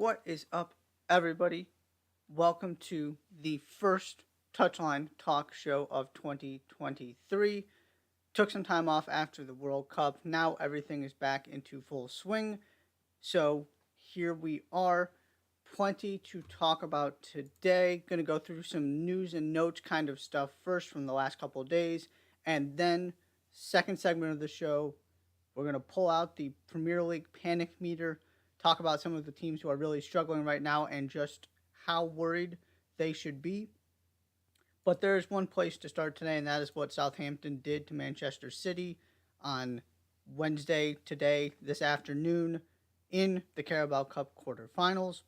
What is up, everybody? Welcome to the first Touchline Talk Show of 2023. Took some time off after the World Cup. Now everything is back into full swing. So here we are. Plenty to talk about today. Going to go through some news and notes kind of stuff first from the last couple of days. And then, second segment of the show, we're going to pull out the Premier League panic meter, talk about some of the teams who are really struggling right now and just how worried they should be. But there is one place to start today, and that is what Southampton did to Manchester City on Wednesday, today, this afternoon, in the Carabao Cup quarterfinals.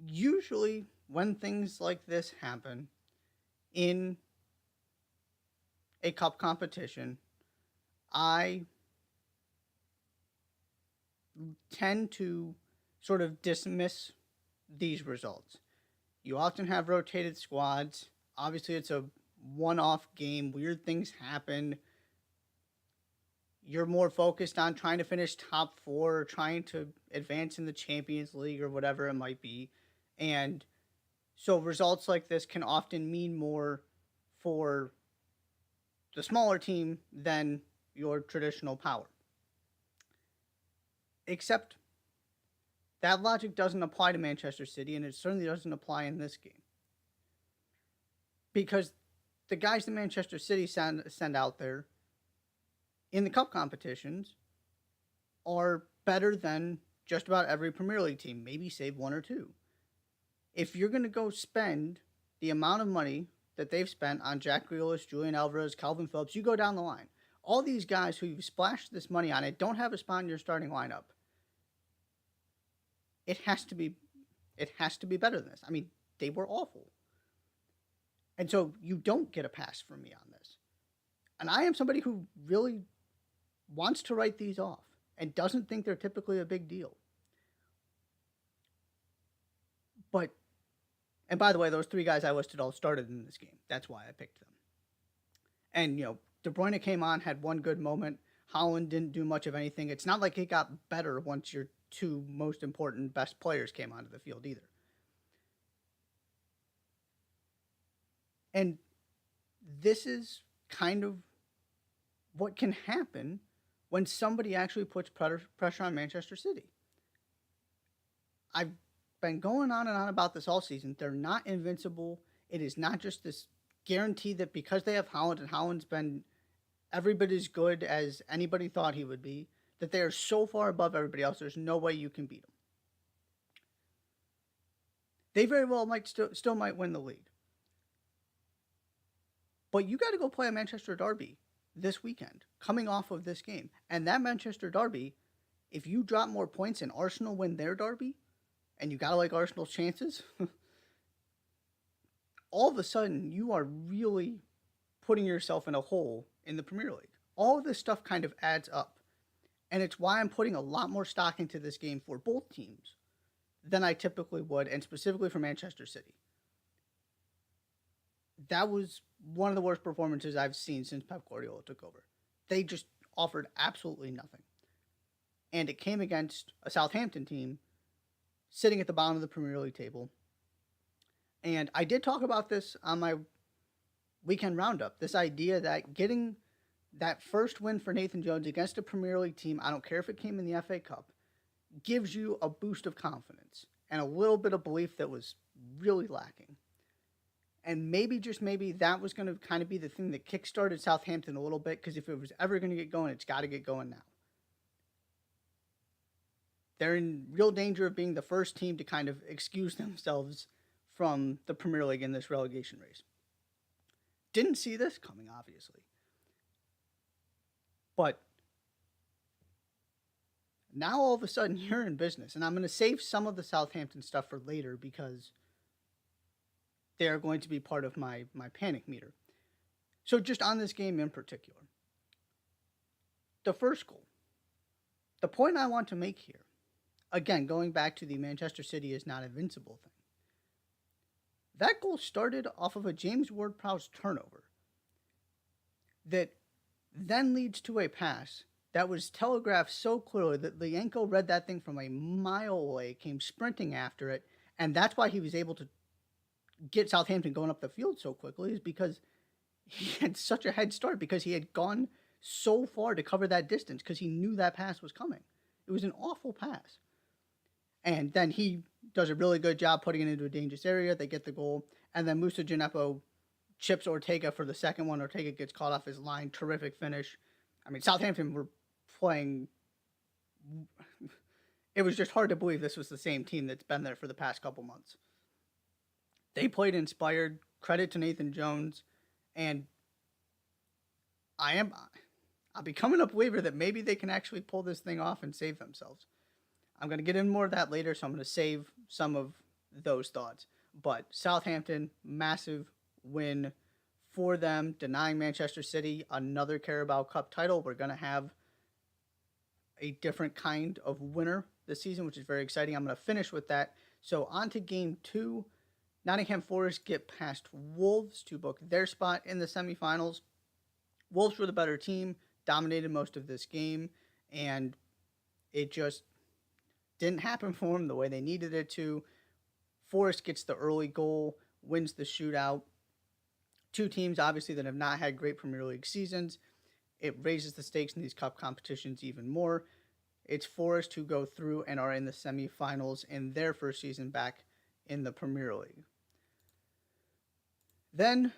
Usually, when things like this happen in a cup competition, I tend to sort of dismiss these results. You often have rotated squads. Obviously, it's a one-off game. Weird things happen. You're more focused on trying to finish top four, or trying to advance in the Champions League, or whatever it might be. And so results like this can often mean more for the smaller team than your traditional power. Except that logic doesn't apply to Manchester City, and it certainly doesn't apply in this game. Because the guys that Manchester City send out there in the cup competitions are better than just about every Premier League team, maybe save one or two. If you're going to go spend the amount of money that they've spent on Jack Grealish, Julian Alvarez, Calvin Phillips, you go down the line. All these guys who you've splashed this money on and don't have a spot in your starting lineup. It has to be better than this. I mean, they were awful. And so you don't get a pass from me on this. And I am somebody who really wants to write these off and doesn't think they're typically a big deal. And by the way, those three guys I listed all started in this game. That's why I picked them. And, De Bruyne came on, had one good moment. Haaland didn't do much of anything. It's not like it got better once your two most important best players came onto the field either. And this is kind of what can happen when somebody actually puts pressure on Manchester City. I've been going on and on about this all season. They're not invincible. It is not just this guarantee that because they have Haaland, and Haaland's been every bit as good as anybody thought he would be, that they are so far above everybody else, there's no way you can beat them. They very well might still might win the league. But you got to go play a Manchester derby this weekend, coming off of this game. And that Manchester derby, if you drop more points and Arsenal win their derby, and you got to like Arsenal's chances, all of a sudden you are really putting yourself in a hole in the Premier League. All of this stuff kind of adds up. And it's why I'm putting a lot more stock into this game for both teams than I typically would, and specifically for Manchester City. That was one of the worst performances I've seen since Pep Guardiola took over. They just offered absolutely nothing. And it came against a Southampton team sitting at the bottom of the Premier League table. And I did talk about this on my weekend roundup, this idea that getting that first win for Nathan Jones against a Premier League team, I don't care if it came in the FA Cup, gives you a boost of confidence and a little bit of belief that was really lacking. And maybe, just maybe, that was going to kind of be the thing that kickstarted Southampton a little bit, because if it was ever going to get going, it's got to get going now. They're in real danger of being the first team to kind of excuse themselves from the Premier League in this relegation race. Didn't see this coming, obviously. But now all of a sudden you're in business. And I'm going to save some of the Southampton stuff for later, because they are going to be part of my panic meter. So just on this game in particular, the first goal, the point I want to make here, again, going back to the Manchester City is not invincible thing, that goal started off of a James Ward-Prowse turnover that then leads to a pass that was telegraphed so clearly that Lienko read that thing from a mile away, came sprinting after it, and that's why he was able to get Southampton going up the field so quickly, is because he had such a head start, because he had gone so far to cover that distance, because he knew that pass was coming. It was an awful pass. And then he does a really good job putting it into a dangerous area. They get the goal. And then Musa Gineppo chips Ortega for the second one. Ortega gets caught off his line. Terrific finish. I mean, Southampton were playing. It was just hard to believe this was the same team that's been there for the past couple months. They played inspired. Credit to Nathan Jones. And I'll be coming up believer that maybe they can actually pull this thing off and save themselves. I'm going to get into more of that later, so I'm going to save some of those thoughts. But Southampton, massive win for them, denying Manchester City another Carabao Cup title. We're going to have a different kind of winner this season, which is very exciting. I'm going to finish with that. So on to game 2. Nottingham Forest get past Wolves to book their spot in the semifinals. Wolves were the better team, dominated most of this game, and it just didn't happen for them the way they needed it to. Forest gets the early goal, wins the shootout. Two teams, obviously, that have not had great Premier League seasons. It raises the stakes in these cup competitions even more. It's Forest who go through and are in the semifinals in their first season back in the Premier League. Then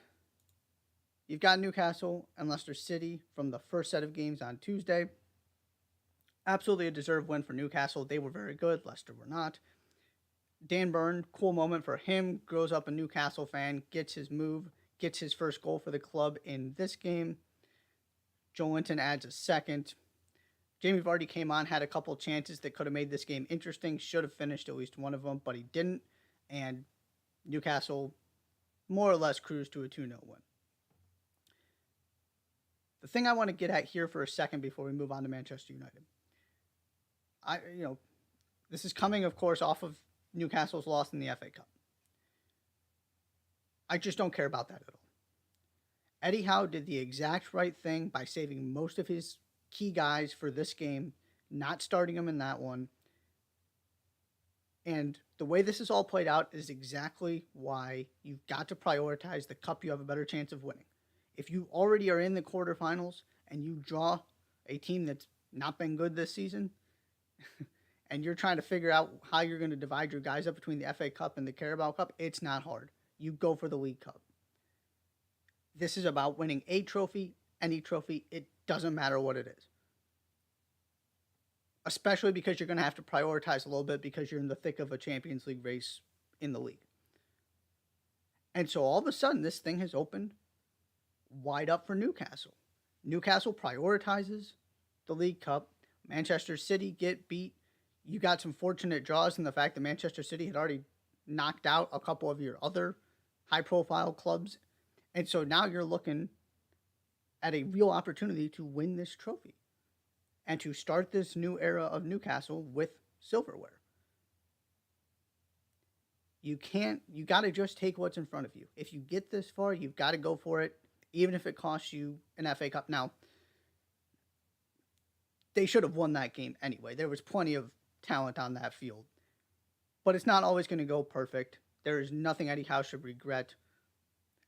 you've got Newcastle and Leicester City from the first set of games on Tuesday. Absolutely a deserved win for Newcastle. They were very good. Leicester were not. Dan Burn, cool moment for him. Grows up a Newcastle fan, gets his move, gets his first goal for the club in this game. Joe Linton adds a second. Jamie Vardy came on, had a couple chances that could have made this game interesting. Should have finished at least one of them, but he didn't. And Newcastle more or less cruised to a 2-0 win. The thing I want to get at here for a second before we move on to Manchester United. This is coming, of course, off of Newcastle's loss in the FA Cup. I just don't care about that at all. Eddie Howe did the exact right thing by saving most of his key guys for this game, not starting them in that one. And the way this is all played out is exactly why you've got to prioritize the cup you have a better chance of winning. If you already are in the quarterfinals and you draw a team that's not been good this season, and you're trying to figure out how you're going to divide your guys up between the FA Cup and the Carabao Cup, it's not hard. You go for the League Cup. This is about winning a trophy, any trophy. It doesn't matter what it is. Especially because you're going to have to prioritize a little bit because you're in the thick of a Champions League race in the league. And so all of a sudden, this thing has opened wide up for Newcastle. Newcastle prioritizes the League Cup. Manchester City get beat. You got some fortunate draws in the fact that Manchester City had already knocked out a couple of your other high-profile clubs. And so now you're looking at a real opportunity to win this trophy and to start this new era of Newcastle with silverware. You got to just take what's in front of you. If you get this far, you've got to go for it, even if it costs you an FA Cup. Now, they should have won that game anyway. There was plenty of talent on that field. But it's not always going to go perfect. There is nothing Eddie Howe should regret.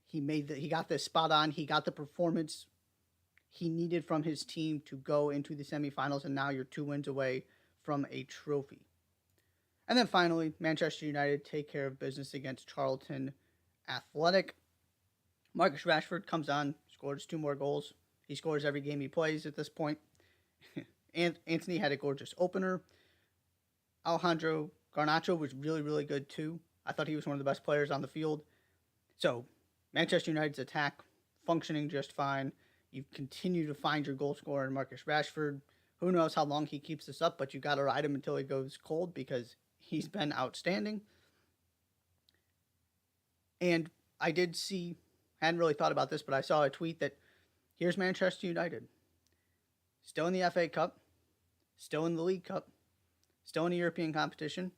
He got this spot on. He got the performance he needed from his team to go into the semifinals, and now you're 2 wins away from a trophy. And then finally, Manchester United take care of business against Charlton Athletic. Marcus Rashford comes on, scores 2 more goals. He scores every game he plays at this point. And Anthony had a gorgeous opener. Alejandro Garnacho was really, really good too. I thought he was one of the best players on the field. So, Manchester United's attack functioning just fine. You continue to find your goal scorer in Marcus Rashford. Who knows how long he keeps this up, but you got to ride him until he goes cold because he's been outstanding. And I did see, hadn't really thought about this, but I saw a tweet that here's Manchester United. Still in the FA Cup, still in the League Cup, still in a European competition,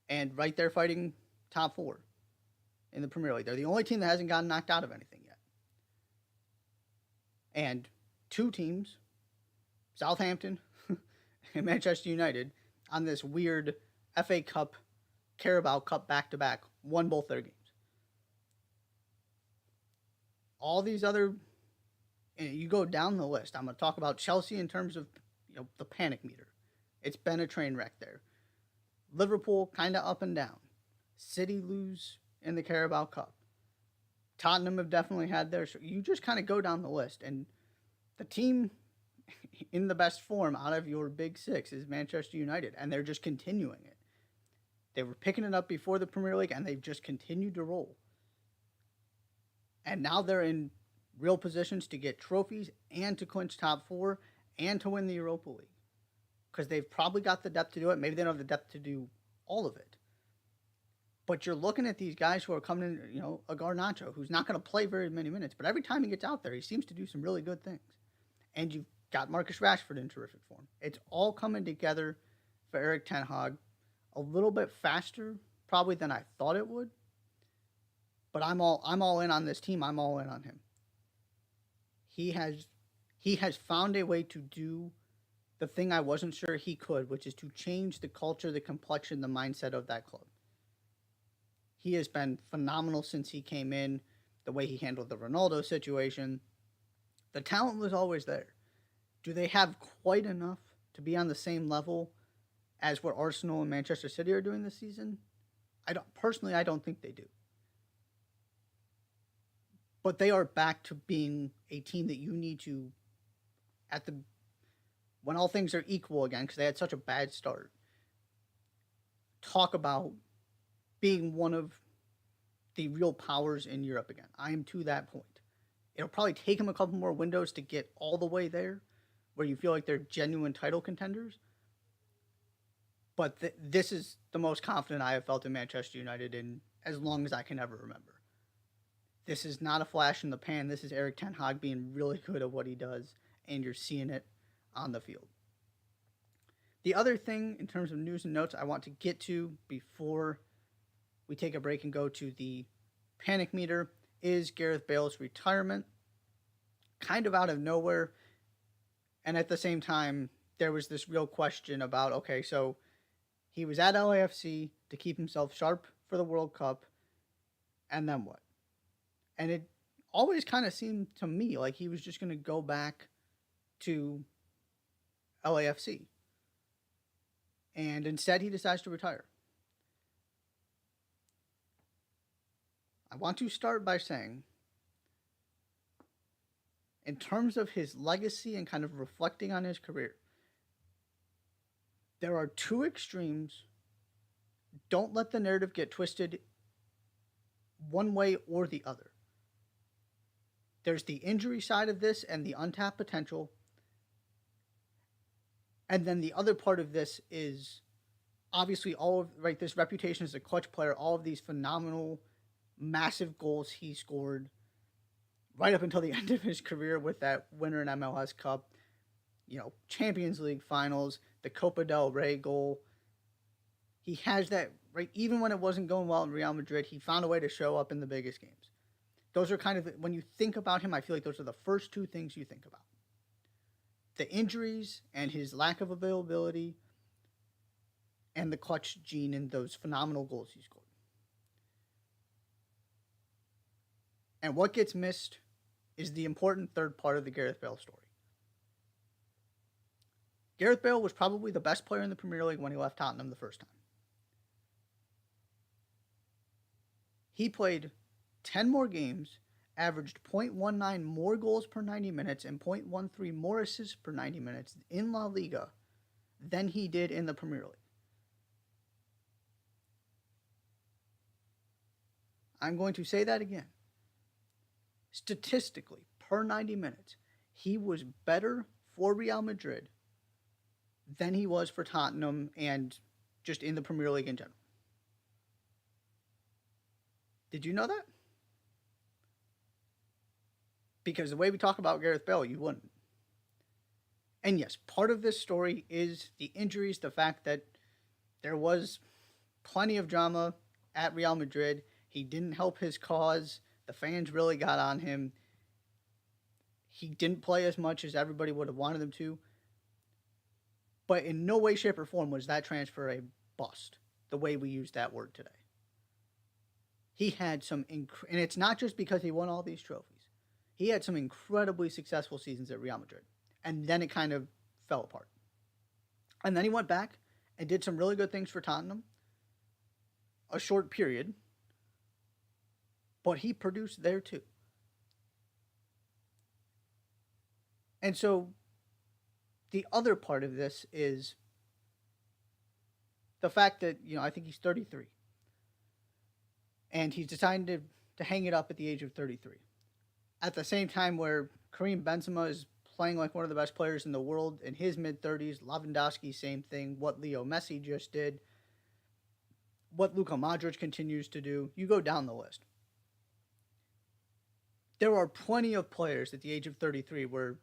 and right there fighting top 4 in the Premier League. They're the only team that hasn't gotten knocked out of anything yet. And 2 teams Southampton and Manchester United on this weird FA Cup, Carabao Cup back-to-back, won both their games. All these other, you go down the list. I'm going to talk about Chelsea in terms of the panic meter. It's been a train wreck there. Liverpool kind of up and down. City lose in the Carabao Cup. Tottenham have definitely had theirs. So you just kind of go down the list, and the team in the best form out of your big six is Manchester United, and they're just continuing it. They were picking it up before the Premier League, and they've just continued to roll. And now they're in real positions to get trophies and to clinch top four and to win the Europa League. Because they've probably got the depth to do it. Maybe they don't have the depth to do all of it. But you're looking at these guys who are coming in, a Garnacho, who's not going to play very many minutes. But every time he gets out there, he seems to do some really good things. And you've got Marcus Rashford in terrific form. It's all coming together for Erik ten Hag a little bit faster probably than I thought it would. But I'm all in on this team. I'm all in on him. He has found a way to do the thing I wasn't sure he could, which is to change the culture, the complexion, the mindset of that club. He has been phenomenal since he came in, the way he handled the Ronaldo situation. The talent was always there. Do they have quite enough to be on the same level as what Arsenal and Manchester City are doing this season? I don't think they do. But they are back to being a team that you need to, when all things are equal again, because they had such a bad start, talk about being one of the real powers in Europe again. I am to that point. It'll probably take them a couple more windows to get all the way there, where you feel like they're genuine title contenders. But this is the most confident I have felt in Manchester United in as long as I can ever remember. This is not a flash in the pan. This is Erik ten Hag being really good at what he does, and you're seeing it on the field. The other thing in terms of news and notes I want to get to before we take a break and go to the panic meter is Gareth Bale's retirement. Kind of out of nowhere. And at the same time, there was this real question about, okay, so he was at LAFC to keep himself sharp for the World Cup, and then what? And it always kind of seemed to me like he was just going to go back to LAFC. And instead, he decides to retire. I want to start by saying, in terms of his legacy and kind of reflecting on his career, there are two extremes. Don't let the narrative get twisted one way or the other. There's the injury side of this and the untapped potential. And then the other part of this is obviously this reputation as a clutch player, all of these phenomenal, massive goals he scored right up until the end of his career with that winner in MLS Cup, Champions League finals, the Copa del Rey goal. He has that, right? Even when it wasn't going well in Real Madrid, he found a way to show up in the biggest games. Those are kind of, when you think about him, I feel like those are the first two things you think about. The injuries and his lack of availability and the clutch gene and those phenomenal goals he scored. And what gets missed is the important third part of the Gareth Bale story. Gareth Bale was probably the best player in the Premier League when he left Tottenham the first time. He played 10 more games, averaged 0.19 more goals per 90 minutes and 0.13 more assists per 90 minutes in La Liga than he did in the Premier League. I'm going to say that again. Statistically, per 90 minutes, he was better for Real Madrid than he was for Tottenham and just in the Premier League in general. Did you know that? Because the way we talk about Gareth Bale, you wouldn't. And yes, part of this story is the injuries, the fact that there was plenty of drama at Real Madrid. He didn't help his cause. The fans really got on him. He didn't play as much as everybody would have wanted him to. But in no way, shape, or form was that transfer a bust, the way we use that word today. He had some, and it's not just because he won all these trophies. He had some incredibly successful seasons at Real Madrid, and then it kind of fell apart. And then he went back and did some really good things for Tottenham, a short period, but he produced there too. And so the other part of this is the fact that, I think he's 33. And he's decided to hang it up at the age of 33. At the same time where Karim Benzema is playing like one of the best players in the world in his mid-30s, Lewandowski, same thing, what Leo Messi just did, what Luka Modric continues to do, you go down the list. There are plenty of players at the age of 33 where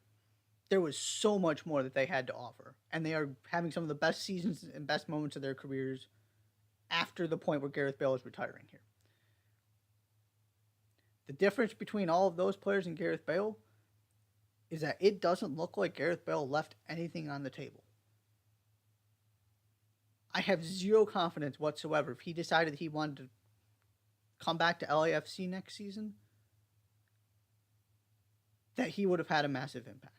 there was so much more that they had to offer, and they are having some of the best seasons and best moments of their careers after the point where Gareth Bale is retiring here. The difference between all of those players and Gareth Bale is that it doesn't look like Gareth Bale left anything on the table. I have zero confidence whatsoever if he decided he wanted to come back to LAFC next season, that he would have had a massive impact.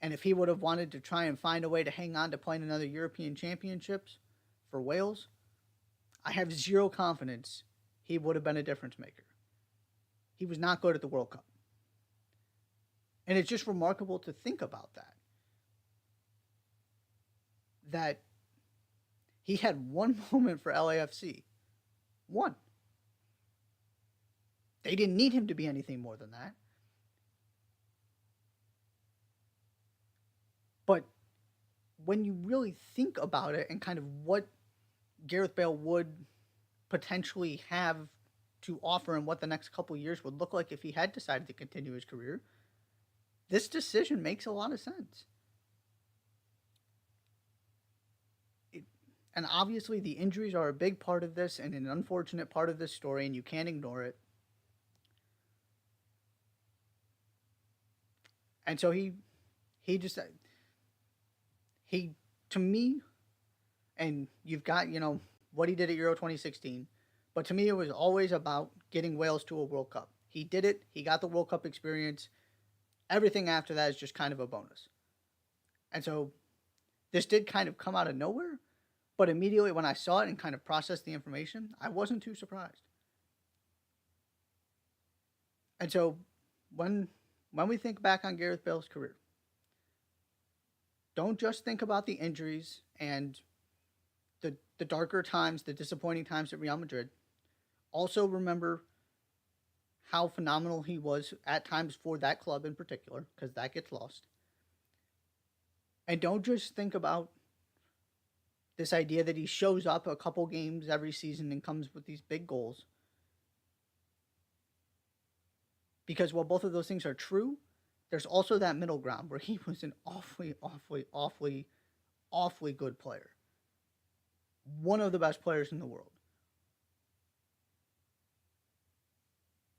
And if he would have wanted to try and find a way to hang on to playing another European Championships for Wales, I have zero confidence he would have been a difference maker. He was not good at the World Cup. And it's just remarkable to think about that. That he had one moment for LAFC. One. They didn't need him to be anything more than that. But when you really think about it and kind of what Gareth Bale would potentially have to offer and what the next couple of years would look like if he had decided to continue his career, this decision makes a lot of sense. And obviously the injuries are a big part of this and an unfortunate part of this story, and you can't ignore it. And so he just, to me, and you've got, what he did at Euro 2016, but to me it was always about getting Wales to a World Cup. He did it. He got the World Cup experience. Everything after that is just kind of a bonus. And so this did kind of come out of nowhere, but immediately when I saw it and kind of processed the information, I wasn't too surprised. And so when we think back on Gareth Bale's career, don't just think about the injuries and the darker times, the disappointing times at Real Madrid. Also remember how phenomenal he was at times for that club in particular, because that gets lost. And don't just think about this idea that he shows up a couple games every season and comes with these big goals. Because while both of those things are true, there's also that middle ground where he was an awfully good player. One of the best players in the world.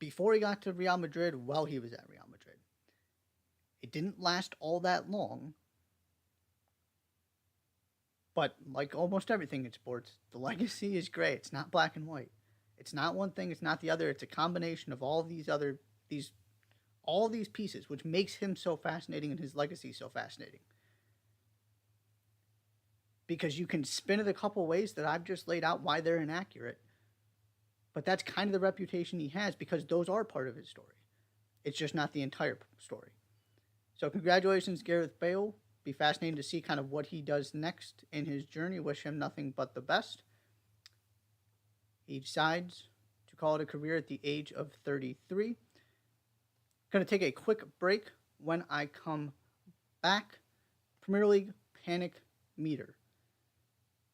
Before he got to Real Madrid, while he was at Real Madrid. It didn't last all that long. But like almost everything in sports, the legacy is gray. It's not black and white. It's not one thing, it's not the other. It's a combination of all these pieces, which makes him so fascinating and his legacy so fascinating. Because you can spin it a couple ways that I've just laid out why they're inaccurate. But that's kind of the reputation he has, because those are part of his story. It's just not the entire story. So congratulations, Gareth Bale. Be fascinating to see kind of what he does next in his journey. Wish him nothing but the best. He decides to call it a career at the age of 33. Going to take a quick break. When I come back, Premier League panic meter.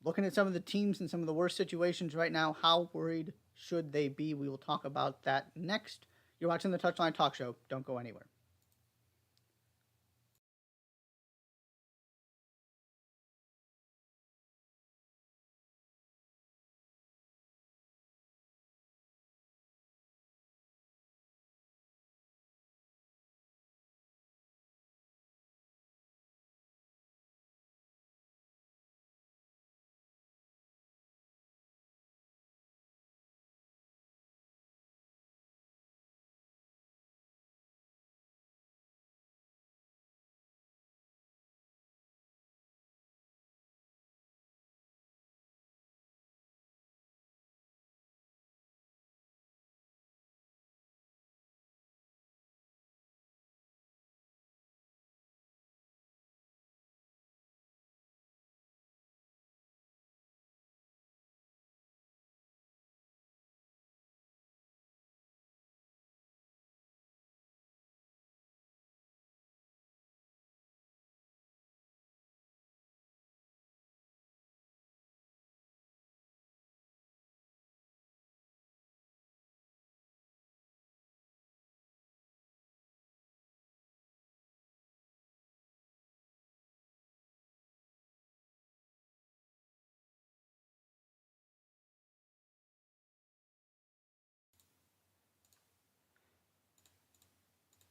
Looking at some of the teams in some of the worst situations right now, how worried should they be? We will talk about that next. You're watching the Touchline Talk Show. Don't go anywhere.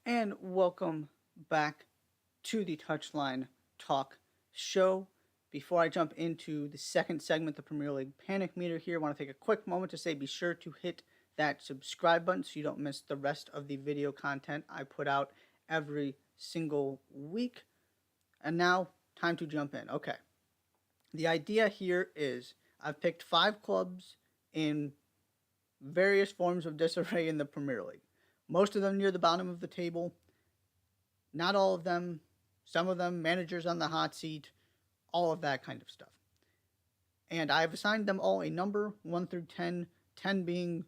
And welcome back to the Touchline Talk Show. Before I jump into the second segment, the Premier League Panic Meter here, I want to take a quick moment to say be sure to hit that subscribe button so you don't miss the rest of the video content I put out every single week. And now, time to jump in. Okay. The idea here is I've picked 5 clubs in various forms of disarray in the Premier League. Most of them near the bottom of the table. Not all of them. Some of them managers on the hot seat. All of that kind of stuff. And I've assigned them all a number, 1 through 10. 10 being,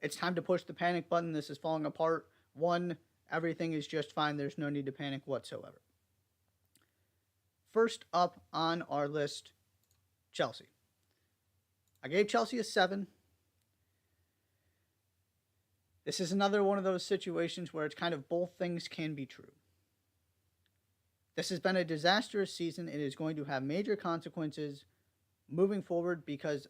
it's time to push the panic button. This is falling apart. 1, everything is just fine. There's no need to panic whatsoever. First up on our list, Chelsea. I gave Chelsea a 7. This is another one of those situations where it's kind of both things can be true. This has been a disastrous season. It is going to have major consequences moving forward because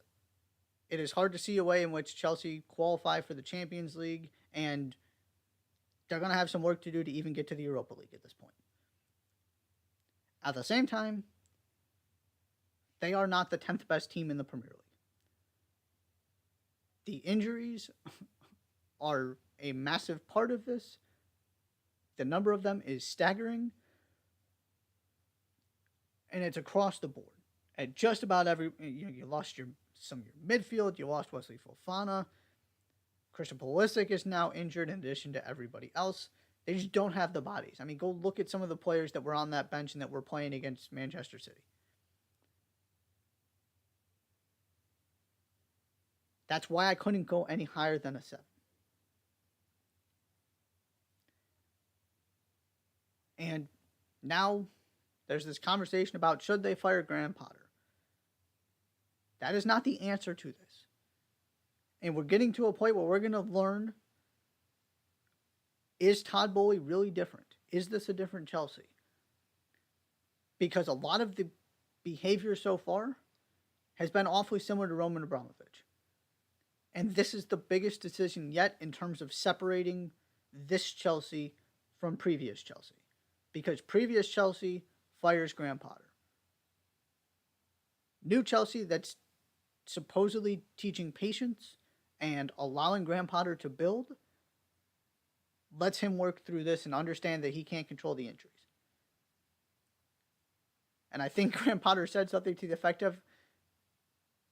it is hard to see a way in which Chelsea qualify for the Champions League, and they're going to have some work to do to even get to the Europa League at this point. At the same time, they are not the 10th best team in the Premier League. The injuries are a massive part of this. The number of them is staggering. And it's across the board. At just about every, you lost some of your midfield. You lost Wesley Fofana. Christian Pulisic is now injured in addition to everybody else. They just don't have the bodies. I mean, go look at some of the players that were on that bench and that were playing against Manchester City. That's why I couldn't go any higher than a 7. And now there's this conversation about should they fire Graham Potter. That is not the answer to this. And we're getting to a point where we're going to learn, is Todd Boehly really different? Is this a different Chelsea? Because a lot of the behavior so far has been awfully similar to Roman Abramovich. And this is the biggest decision yet in terms of separating this Chelsea from previous Chelsea. Because previous Chelsea fires Graham Potter. New Chelsea that's supposedly teaching patience and allowing Graham Potter to build lets him work through this and understand that he can't control the injuries. And I think Graham Potter said something to the effect of,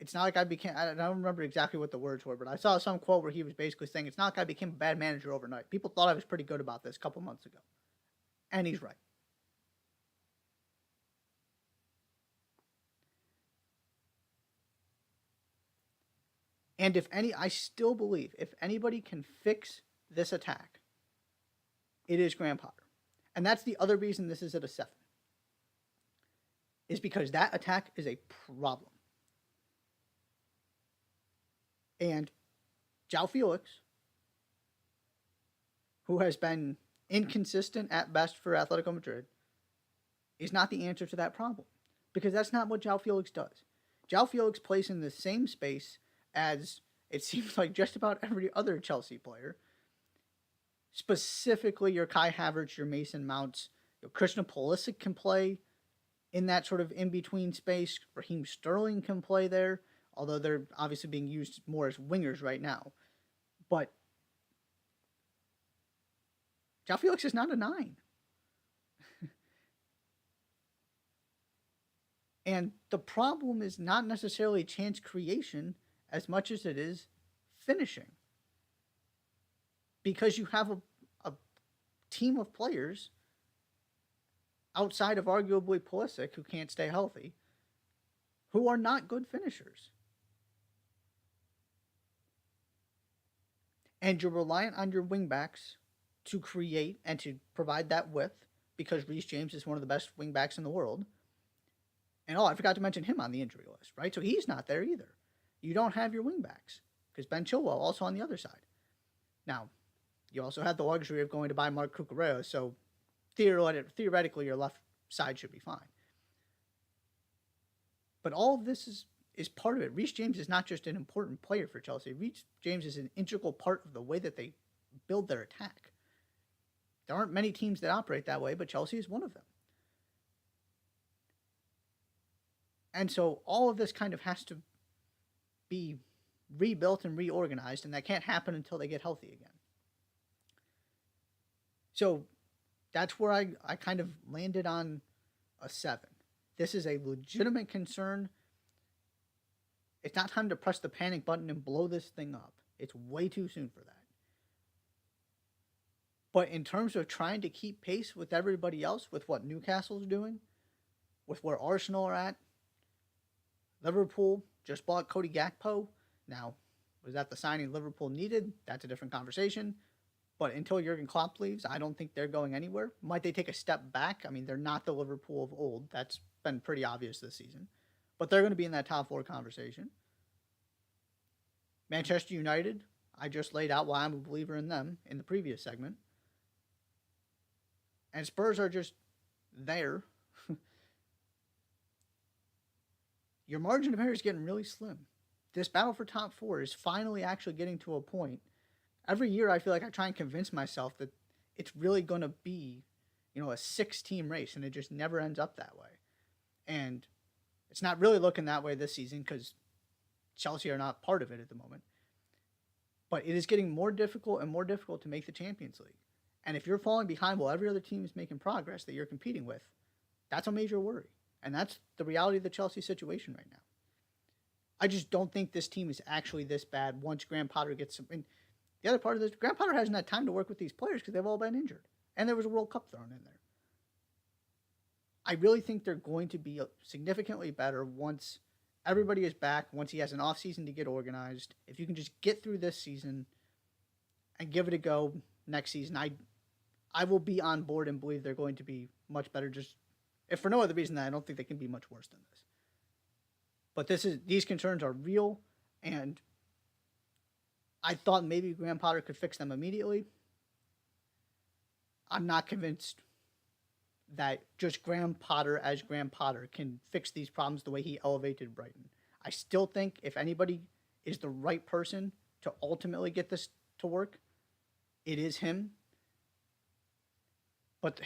it's not like I don't remember exactly what the words were, but I saw some quote where he was basically saying, it's not like I became a bad manager overnight. People thought I was pretty good about this a couple months ago. And he's right. And I still believe if anybody can fix this attack, it is Graham Potter. And that's the other reason this is at a 7. Is because that attack is a problem. And João Felix, who has been inconsistent at best for Atletico Madrid, is not the answer to that problem. Because that's not what João Felix does. João Felix plays in the same space as it seems like just about every other Chelsea player. Specifically your Kai Havertz, your Mason Mounts. Christian Pulisic can play in that sort of in-between space. Raheem Sterling can play there, although they're obviously being used more as wingers right now. But João Felix is not a 9. And the problem is not necessarily chance creation as much as it is finishing. Because you have a team of players outside of arguably Pulisic, who can't stay healthy, who are not good finishers. And you're reliant on your wingbacks to create and to provide that width, because Reece James is one of the best wingbacks in the world. And I forgot to mention him on the injury list, right? So he's not there either. You don't have your wingbacks, because Ben Chilwell also on the other side. Now, you also had the luxury of going to buy Marc Cucurella, so theoretically your left side should be fine. But all of this is part of it. Reece James is not just an important player for Chelsea. Reece James is an integral part of the way that they build their attack. There aren't many teams that operate that way, but Chelsea is one of them. And so all of this kind of has to be rebuilt and reorganized, and that can't happen until they get healthy again. So that's where I kind of landed on a 7. This is a legitimate concern. It's not time to press the panic button and blow this thing up. It's way too soon for that. But in terms of trying to keep pace with everybody else, with what Newcastle's doing, with where Arsenal are at, Liverpool just bought Cody Gakpo. Now, was that the signing Liverpool needed? That's a different conversation. But until Jurgen Klopp leaves, I don't think they're going anywhere. Might they take a step back? I mean, they're not the Liverpool of old. That's been pretty obvious this season. But they're going to be in that top 4 conversation. Manchester United, I just laid out why I'm a believer in them in the previous segment. And Spurs are just there. Your margin of error is getting really slim. This battle for top 4 is finally actually getting to a point. Every year I feel like I try and convince myself that it's really going to be, a 6-team race, and it just never ends up that way. And it's not really looking that way this season because Chelsea are not part of it at the moment. But it is getting more difficult and more difficult to make the Champions League. And if you're falling behind while every other team is making progress that you're competing with, that's a major worry. And that's the reality of the Chelsea situation right now. I just don't think this team is actually this bad once Graham Potter gets some. And the other part of this, Graham Potter hasn't had time to work with these players because they've all been injured. And there was a World Cup thrown in there. I really think they're going to be significantly better once everybody is back, once he has an offseason to get organized. If you can just get through this season and give it a go next season, I will be on board and believe they're going to be much better, just if for no other reason than I don't think they can be much worse than this. But these concerns are real, and I thought maybe Graham Potter could fix them immediately. I'm not convinced that just Graham Potter as Graham Potter can fix these problems the way he elevated Brighton. I still think if anybody is the right person to ultimately get this to work, it is him. But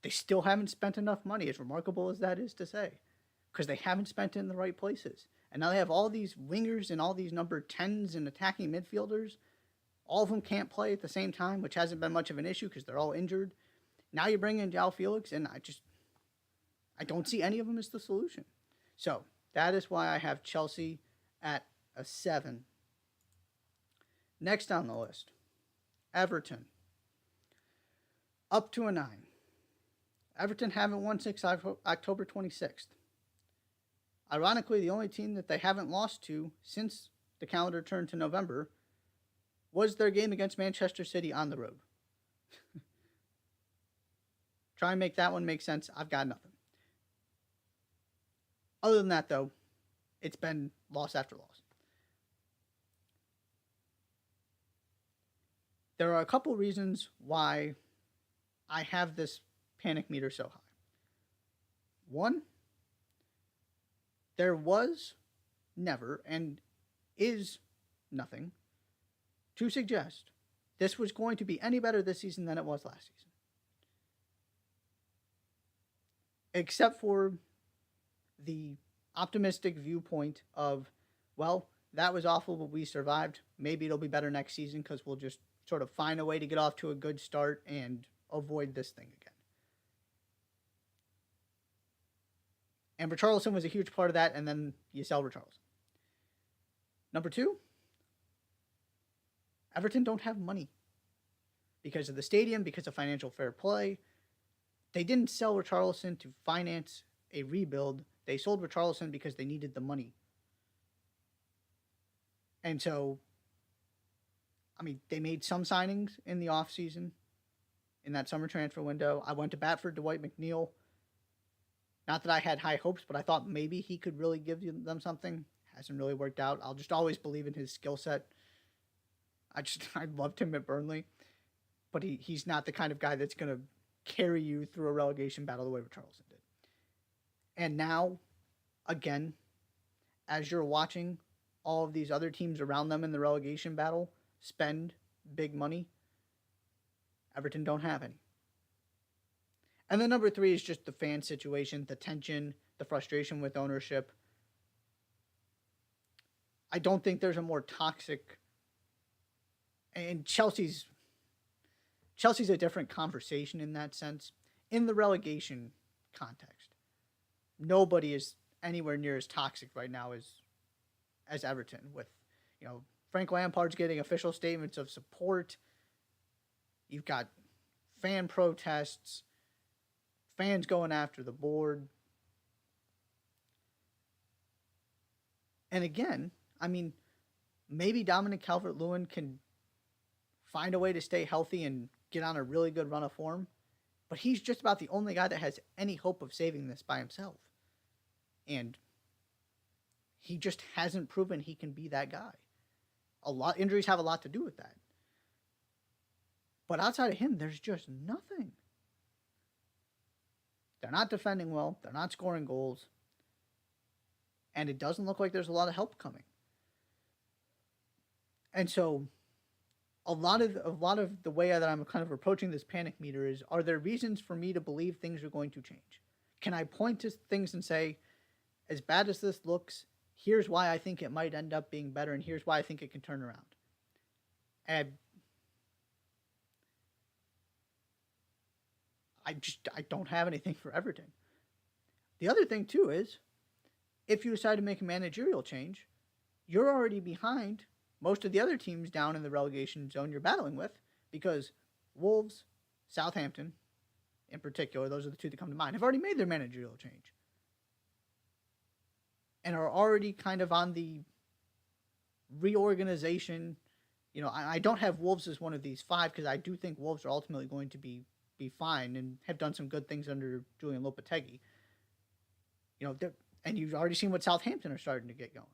they still haven't spent enough money, as remarkable as that is to say, because they haven't spent it in the right places. And now they have all these wingers and all these number 10s and attacking midfielders. All of them can't play at the same time, which hasn't been much of an issue because they're all injured. Now you bring in João Felix, and I don't see any of them as the solution. So that is why I have Chelsea at a 7. Next on the list, Everton. Up to a 9. Everton haven't won since October 26th. Ironically, the only team that they haven't lost to since the calendar turned to November was their game against Manchester City on the road. Try and make that one make sense. I've got nothing. Other than that, though, it's been loss after loss. There are a couple reasons why I have this panic meter so high. One, there was never and is nothing to suggest this was going to be any better this season than it was last season. Except for the optimistic viewpoint of, well, that was awful, but we survived. Maybe it'll be better next season because we'll just sort of find a way to get off to a good start and avoid this thing again. And Richarlison was a huge part of that, and then you sell Richarlison. Number 2, Everton don't have money because of the stadium, because of financial fair play. They didn't sell Richarlison to finance a rebuild. They sold Richarlison because they needed the money. And so, they made some signings in the offseason, in that summer transfer window. I went to bat for Dwight McNeil. Not that I had high hopes, but I thought maybe he could really give them something. Hasn't really worked out. I'll just always believe in his skill set. I loved him at Burnley, but he's not the kind of guy that's going to carry you through a relegation battle the way Richarlison did. And now, again, as you're watching all of these other teams around them in the relegation battle spend big money, Everton don't have any. And then number 3 is just the fan situation, the tension, the frustration with ownership. I don't think there's a more toxic, and Chelsea's a different conversation in that sense. In the relegation context, nobody is anywhere near as toxic right now as Everton, with, Frank Lampard's getting official statements of support. You've got fan protests, fans going after the board. And again, I mean, maybe Dominic Calvert-Lewin can find a way to stay healthy and get on a really good run of form, but he's just about the only guy that has any hope of saving this by himself. And he just hasn't proven he can be that guy. Injuries have a lot to do with that. But outside of him, there's just nothing. They're not defending well. They're not scoring goals. And it doesn't look like there's a lot of help coming. And so a lot of the way that I'm kind of approaching this panic meter is, are there reasons for me to believe things are going to change? Can I point to things and say, as bad as this looks, here's why I think it might end up being better, and here's why I think it can turn around? And I don't have anything for Everton. The other thing, too, is if you decide to make a managerial change, you're already behind most of the other teams down in the relegation zone you're battling with, because Wolves, Southampton, in particular, those are the two that come to mind, have already made their managerial change and are already kind of on the reorganization. I don't have Wolves as one of these 5 because I do think Wolves are ultimately going to be fine and have done some good things under Julian Lopetegui. And you've already seen what Southampton are starting to get going.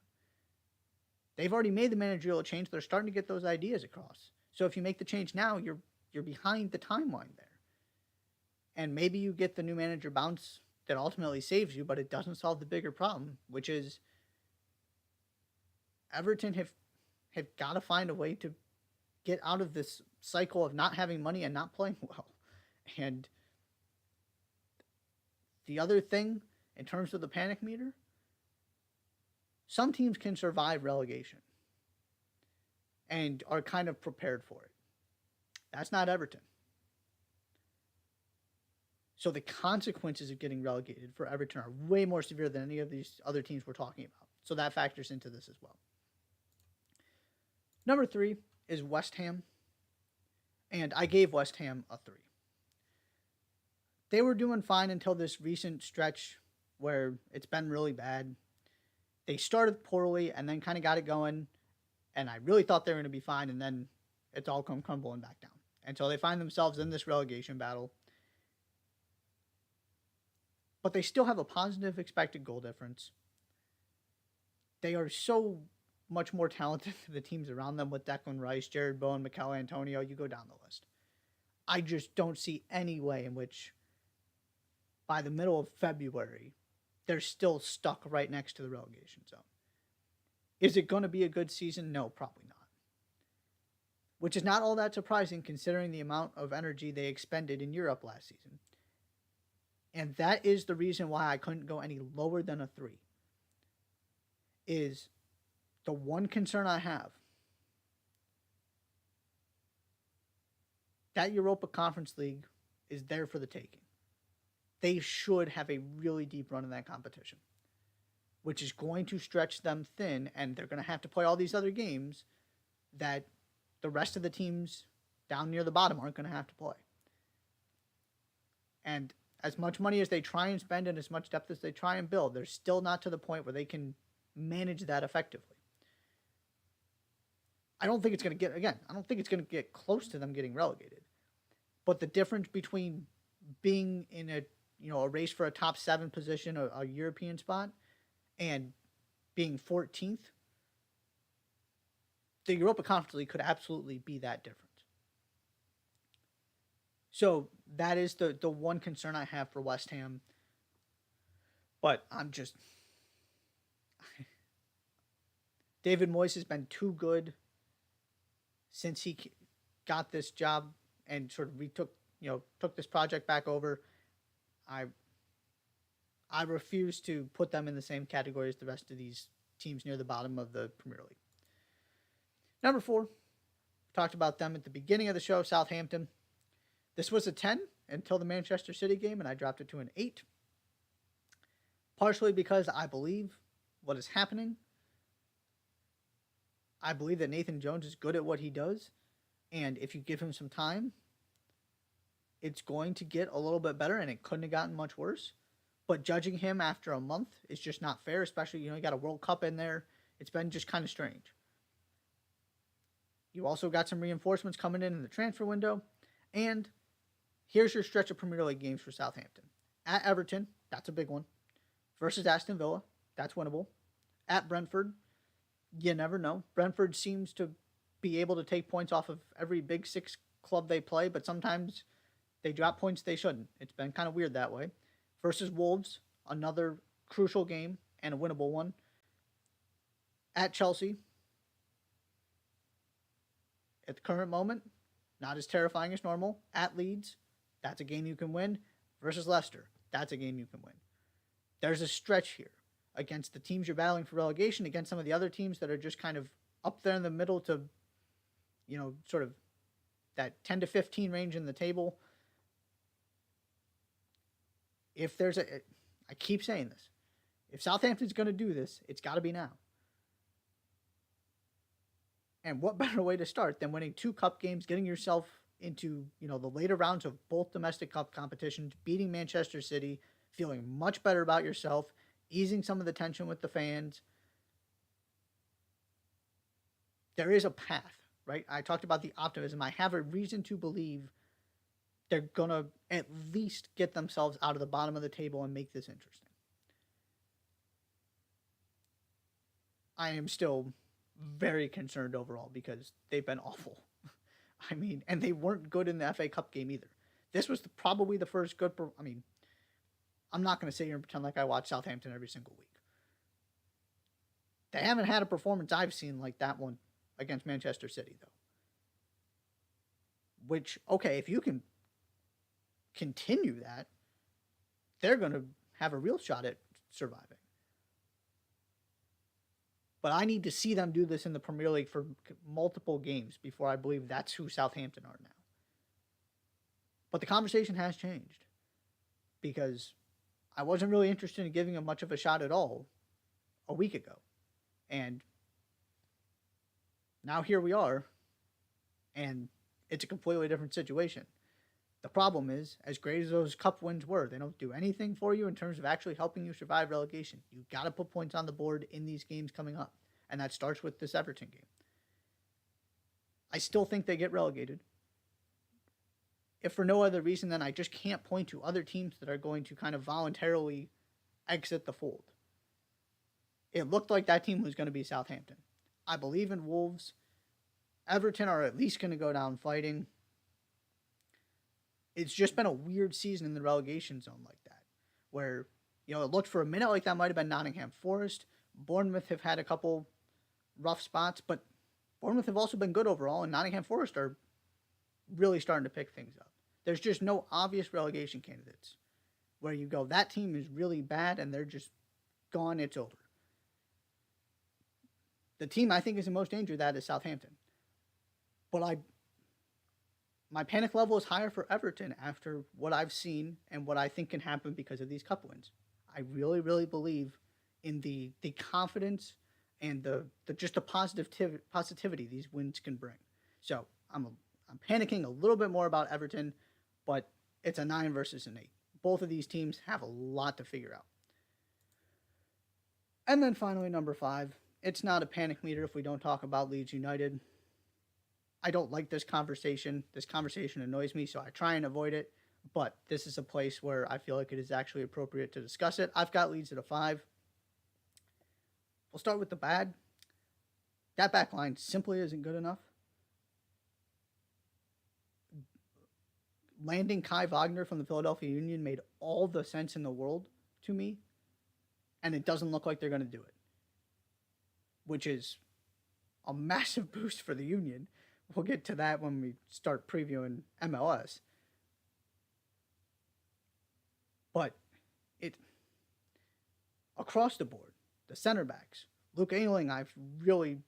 They've already made the managerial change. They're starting to get those ideas across. So if you make the change now, you're behind the timeline there. And maybe you get the new manager bounce that ultimately saves you, but it doesn't solve the bigger problem, which is Everton have got to find a way to get out of this cycle of not having money and not playing well. And the other thing, in terms of the panic meter, some teams can survive relegation and are kind of prepared for it. That's not Everton. So the consequences of getting relegated for Everton are way more severe than any of these other teams we're talking about. So that factors into this as well. Number 3 is West Ham. And I gave West Ham a 3. They were doing fine until this recent stretch where it's been really bad. They started poorly and then kind of got it going. And I really thought they were going to be fine. And then it's all come crumbling back down until they find themselves in this relegation battle. But they still have a positive expected goal difference. They are so much more talented than the teams around them with Declan Rice, Jared Bowen, Mikel Antonio. You go down the list. I just don't see any way in which by the middle of February, they're still stuck right next to the relegation zone. Is it going to be a good season? No, probably not. Which is not all that surprising considering the amount of energy they expended in Europe last season. And that is the reason why I couldn't go any lower than a 3. Is the one concern I have. That Europa Conference League is there for the taking. They should have a really deep run in that competition, which is going to stretch them thin, and they're going to have to play all these other games that the rest of the teams down near the bottom aren't going to have to play. And as much money as they try and spend and as much depth as they try and build, they're still not to the point where they can manage that effectively. I don't think it's going to get close to them getting relegated. But the difference between being in a race for a top 7 position, a European spot, and being 14th, the Europa Conference League could absolutely be that different. So that is the one concern I have for West Ham. But David Moyes has been too good since he got this job and sort of took this project back over, I refuse to put them in the same category as the rest of these teams near the bottom of the Premier League. Number 4, talked about them at the beginning of the show, Southampton. This was a 10 until the Manchester City game, and I dropped it to an 8. Partially because I believe what is happening. I believe that Nathan Jones is good at what he does, and if you give him some time, it's going to get a little bit better, and it couldn't have gotten much worse. But judging him after a month is just not fair, especially, you got a World Cup in there. It's been just kind of strange. You also got some reinforcements coming in the transfer window, and here's your stretch of Premier League games for Southampton. At Everton, that's a big one. Versus Aston Villa, that's winnable. At Brentford, you never know. Brentford seems to be able to take points off of every Big Six club they play, but sometimes they drop points they shouldn't. It's been kind of weird that way. Versus Wolves, another crucial game and a winnable one. At Chelsea, at the current moment, not as terrifying as normal. At Leeds, that's a game you can win. Versus Leicester, that's a game you can win. There's a stretch here against the teams you're battling for relegation, against some of the other teams that are just kind of up there in the middle to, sort of that 10 to 15 range in the table. If there's I keep saying this, if Southampton's going to do this, it's got to be now. And what better way to start than winning 2 cup games, getting yourself into, the later rounds of both domestic cup competitions, beating Manchester City, feeling much better about yourself, easing some of the tension with the fans. There is a path, right? I talked about the optimism. I have a reason to believe they're going to at least get themselves out of the bottom of the table and make this interesting. I am still very concerned overall because they've been awful. And they weren't good in the FA Cup game either. This was probably the first good... I'm not going to sit here and pretend like I watch Southampton every single week. They haven't had a performance I've seen like that one against Manchester City, though. Which, okay, if you can continue that, they're going to have a real shot at surviving. But I need to see them do this in the Premier League for multiple games before I believe that's who Southampton are now. But the conversation has changed because I wasn't really interested in giving them much of a shot at all a week ago. And now here we are, and it's a completely different situation. The problem is, as great as those cup wins were, they don't do anything for you in terms of actually helping you survive relegation. You got to put points on the board in these games coming up, and that starts with this Everton game. I still think they get relegated. If for no other reason than I just can't point to other teams that are going to kind of voluntarily exit the fold. It looked like that team was going to be Southampton. I believe in Wolves. Everton are at least going to go down fighting. It's just been a weird season in the relegation zone like that, where, it looked for a minute like that might have been Nottingham Forest. Bournemouth have had a couple rough spots, but Bournemouth have also been good overall, and Nottingham Forest are really starting to pick things up. There's just no obvious relegation candidates where you go, that team is really bad and they're just gone, it's over. The team I think is in most danger of that is Southampton. But my panic level is higher for Everton after what I've seen and what I think can happen because of these cup wins. I really, really believe in the confidence and the positivity these wins can bring. So I'm panicking a little bit more about Everton, but it's a 9 versus an 8. Both of these teams have a lot to figure out. And then finally, number 5. It's not a panic meter if we don't talk about Leeds United. I don't like this conversation. This conversation annoys me, so I try and avoid it. But this is a place where I feel like it is actually appropriate to discuss it. I've got Leeds at a 5. We'll start with the bad. That back line simply isn't good enough. Landing Kai Wagner from the Philadelphia Union made all the sense in the world to me, and it doesn't look like they're going to do it, which is a massive boost for the Union, we'll get to that when we start previewing MLS. But it across the board, the center backs, Luke Ayling, I've really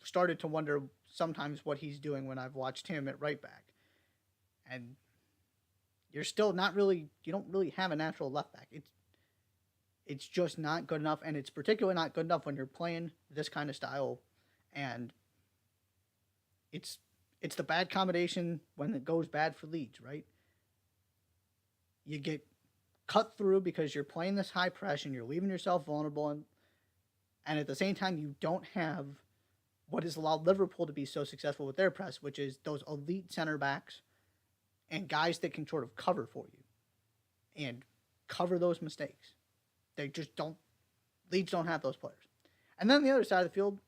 started to wonder sometimes what he's doing when I've watched him at right back. And you're still not really, you don't really have a natural left back. It's just not good enough, and it's particularly not good enough when you're playing this kind of style. And it's the bad combination when it goes bad for Leeds, right? You get cut through because you're playing this high press and you're leaving yourself vulnerable, and at the same time you don't have what has allowed Liverpool to be so successful with their press, which is those elite center backs and guys that can sort of cover for you and cover those mistakes. They just don't. Leeds don't have those players. And then the other side of the field,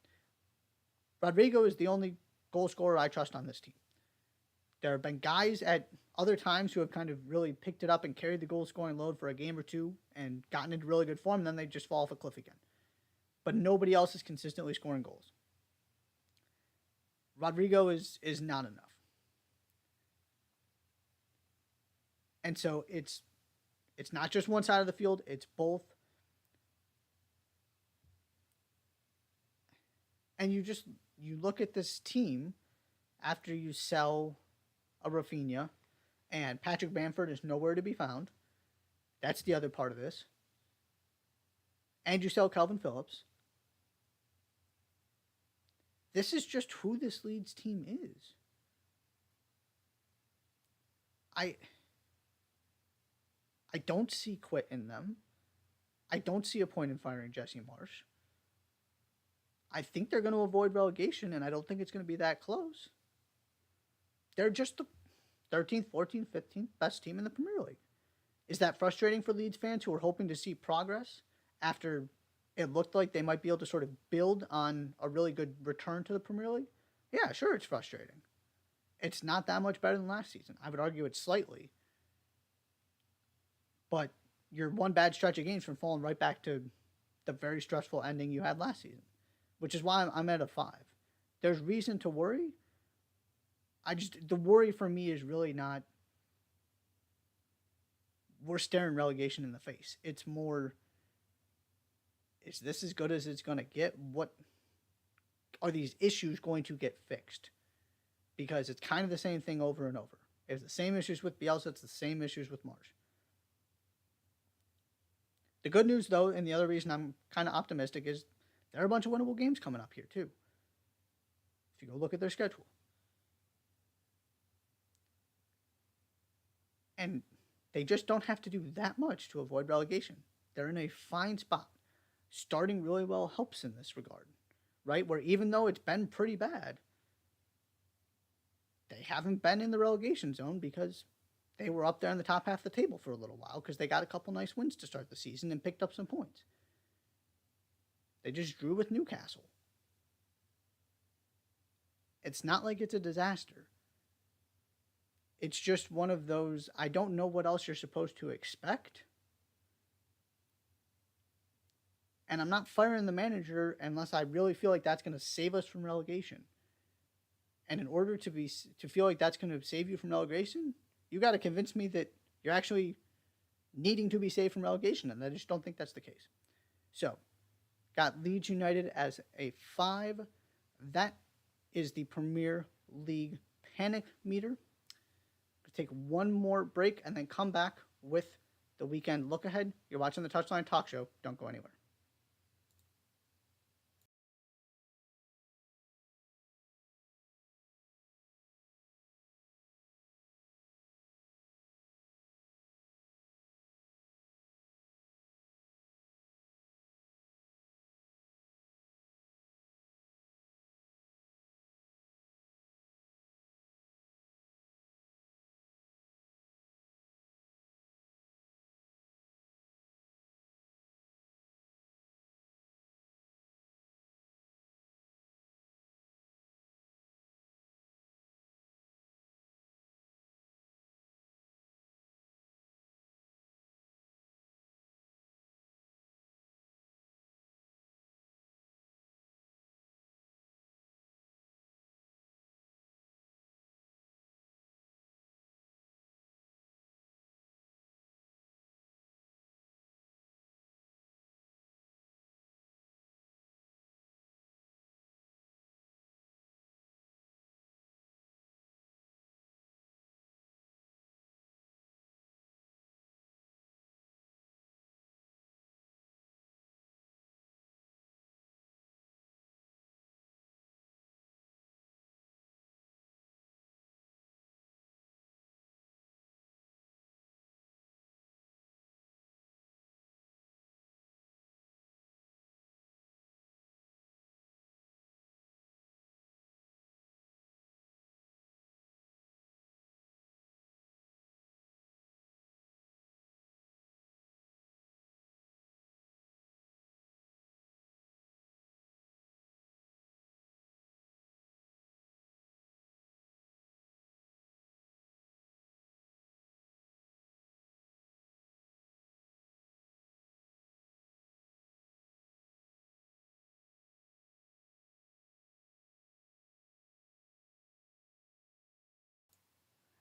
Rodrigo is the only goal scorer I trust on this team. There have been guys at other times who have kind of really picked it up and carried the goal scoring load for a game or two and gotten into really good form, and then they just fall off a cliff again. But nobody else is consistently scoring goals. Rodrigo is not enough. And so it's not just one side of the field, it's both. And you look at this team after you sell a Rafinha, and Patrick Bamford is nowhere to be found. That's the other part of this. And you sell Calvin Phillips. This is just who this Leeds team is. I don't see quit in them. I don't see a point in firing Jesse Marsch. I think they're going to avoid relegation, and I don't think it's going to be that close. They're just the 13th, 14th, 15th best team in the Premier League. Is that frustrating for Leeds fans who are hoping to see progress after it looked like they might be able to sort of build on a really good return to the Premier League? Yeah, sure, it's frustrating. It's not that much better than last season. I would argue it's slightly. But you're one bad stretch of games from falling right back to the very stressful ending you had last season, which is why I'm at a 5. There's reason to worry. The worry for me is really not we're staring relegation in the face. It's more, is this as good as it's going to get? What are these issues going to get fixed? Because it's kind of the same thing over and over. It's the same issues with Bielsa. It's the same issues with Marsch. The good news, though, and the other reason I'm kind of optimistic is there are a bunch of winnable games coming up here, too. If you go look at their schedule. And they just don't have to do that much to avoid relegation. They're in a fine spot. Starting really well helps in this regard, right? Where even though it's been pretty bad, they haven't been in the relegation zone because they were up there in the top half of the table for a little while because they got a couple nice wins to start the season and picked up some points. They just drew with Newcastle. It's not like it's a disaster. It's just one of those, I don't know what else you're supposed to expect. And I'm not firing the manager unless I really feel like that's going to save us from relegation. And in order to feel like that's going to save you from relegation, you got to convince me that you're actually needing to be saved from relegation, and I just don't think that's the case. So, got Leeds United as a 5. That is the Premier League panic meter. We'll take one more break and then come back with the weekend look ahead. You're watching the Touchline Talk Show. Don't go anywhere.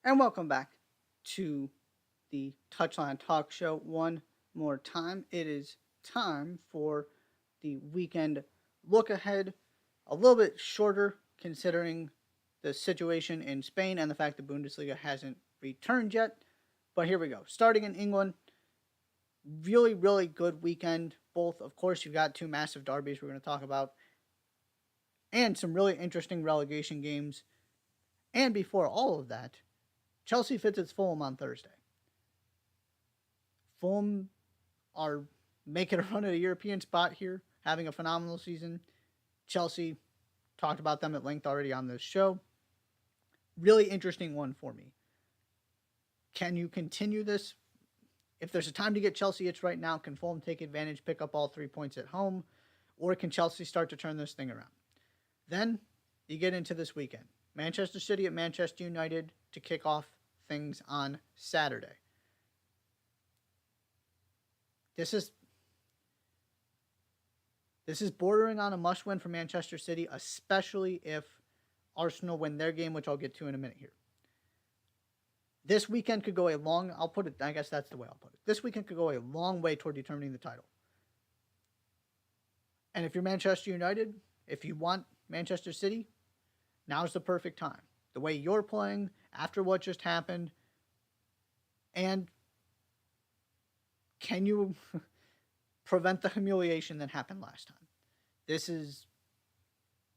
And welcome back to the Touchline Talk Show one more time. It is time for the weekend look ahead, a little bit shorter considering the situation in Spain and the fact the Bundesliga hasn't returned yet. But here we go. Starting in England, really, really good weekend. Both, of course, you've got two massive derbies we're going to talk about, and some really interesting relegation games. And before all of that, Chelsea visits Fulham on Thursday. Fulham are making a run at a European spot here, having a phenomenal season. Chelsea, talked about them at length already on this show. Really interesting one for me. Can you continue this? If there's a time to get Chelsea, it's right now. Can Fulham take advantage, pick up all 3 points at home? Or can Chelsea start to turn this thing around? Then you get into this weekend. Manchester City at Manchester United to kick off things on Saturday. This is bordering on a must-win for Manchester City, especially if Arsenal win their game, which I'll get to in a minute here. This weekend could go I guess that's the way I'll put it. This weekend could go a long way toward determining the title. And if you're Manchester United, if you want Manchester City, now's the perfect time. The way you're playing, after what just happened, and can you prevent the humiliation that happened last time? This is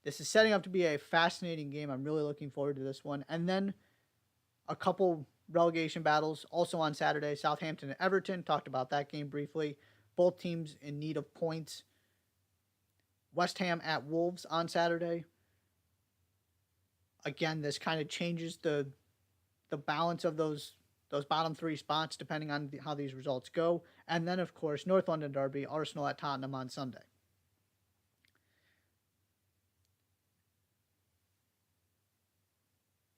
setting up to be a fascinating game. I'm really looking forward to this one. And then a couple relegation battles also on Saturday. Southampton and Everton, talked about that game briefly. Both teams in need of points. West Ham at Wolves on Saturday. Again, this kind of changes the balance of those bottom three spots depending on how these results go. And then, of course, North London derby, Arsenal at Tottenham on Sunday.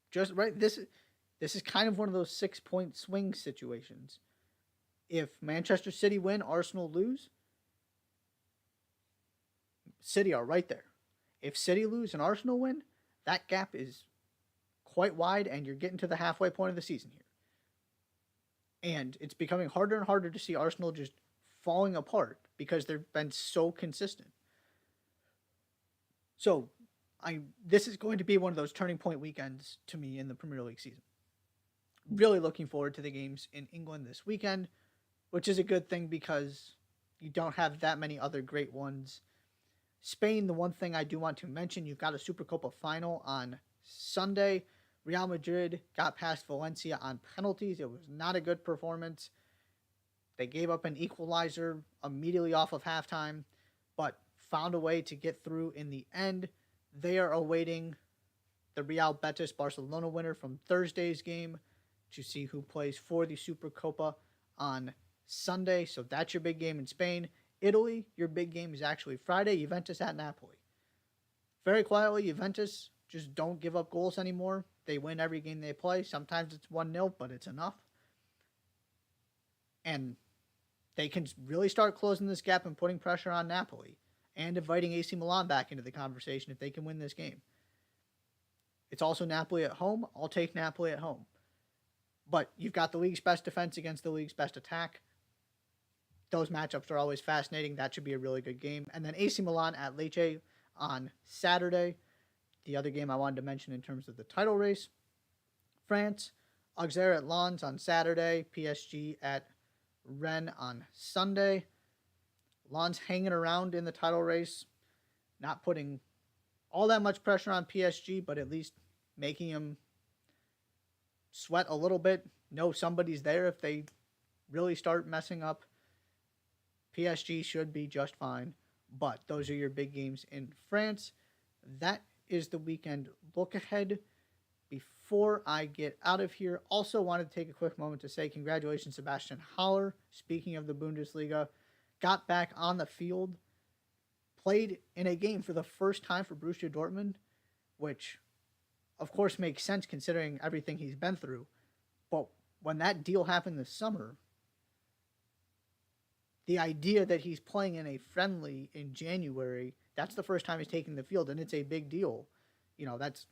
Just right, this is kind of one of those 6-point swing situations. If Manchester City win, Arsenal lose, City are right there. If City lose and Arsenal win, that gap is quite wide, and you're getting to the halfway point of the season here. And it's becoming harder and harder to see Arsenal just falling apart because they've been so consistent. So, this is going to be one of those turning point weekends to me in the Premier League season. Really looking forward to the games in England this weekend, which is a good thing because you don't have that many other great ones. Spain, the one thing I do want to mention, you've got a Supercopa final on Sunday. Real Madrid got past Valencia on penalties. It was not a good performance. They gave up an equalizer immediately off of halftime, but found a way to get through in the end. They are awaiting the Real Betis Barcelona winner from Thursday's game to see who plays for the Supercopa on Sunday. So that's your big game in Spain. Italy, your big game is actually Friday, Juventus at Napoli. Very quietly, Juventus just don't give up goals anymore. They win every game they play. Sometimes it's 1-0, but it's enough. And they can really start closing this gap and putting pressure on Napoli and inviting AC Milan back into the conversation if they can win this game. It's also Napoli at home. I'll take Napoli at home. But you've got the league's best defense against the league's best attack. Those matchups are always fascinating. That should be a really good game. And then AC Milan at Lecce on Saturday. The other game I wanted to mention in terms of the title race. France, Auxerre at Lens on Saturday. PSG at Rennes on Sunday. Lens hanging around in the title race. Not putting all that much pressure on PSG, but at least making them sweat a little bit. Know somebody's there if they really start messing up. PSG should be just fine, but those are your big games in France. That is the weekend look ahead. Before I get out of here, also wanted to take a quick moment to say congratulations, Sebastian Haller. Speaking of the Bundesliga, got back on the field, played in a game for the first time for Borussia Dortmund, which of course makes sense considering everything he's been through. But when that deal happened this summer, the idea that he's playing in a friendly in January, that's the first time he's taking the field, and it's a big deal. It's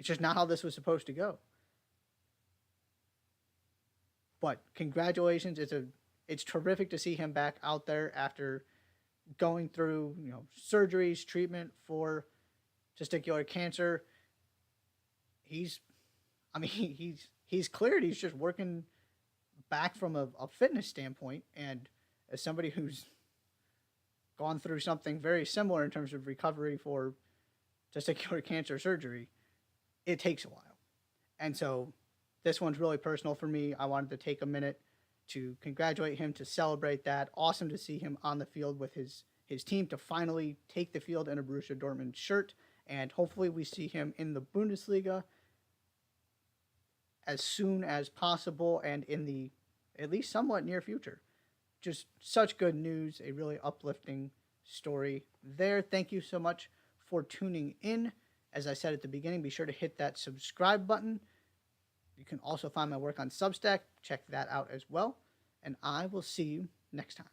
just not how this was supposed to go. But congratulations. It's terrific to see him back out there after going through, surgeries, treatment for testicular cancer. He's I mean, he's cleared. He's just working back from a fitness standpoint, and as somebody who's gone through something very similar in terms of recovery for testicular cancer surgery, it takes a while. And so this one's really personal for me. I wanted to take a minute to congratulate him, to celebrate that. Awesome to see him on the field with his team, to finally take the field in a Borussia Dortmund shirt, and hopefully we see him in the Bundesliga as soon as possible and in the at least somewhat near future. Just such good news, a really uplifting story there. Thank you so much for tuning in. As I said at the beginning, be sure to hit that subscribe button. You can also find my work on Substack. Check that out as well. And I will see you next time.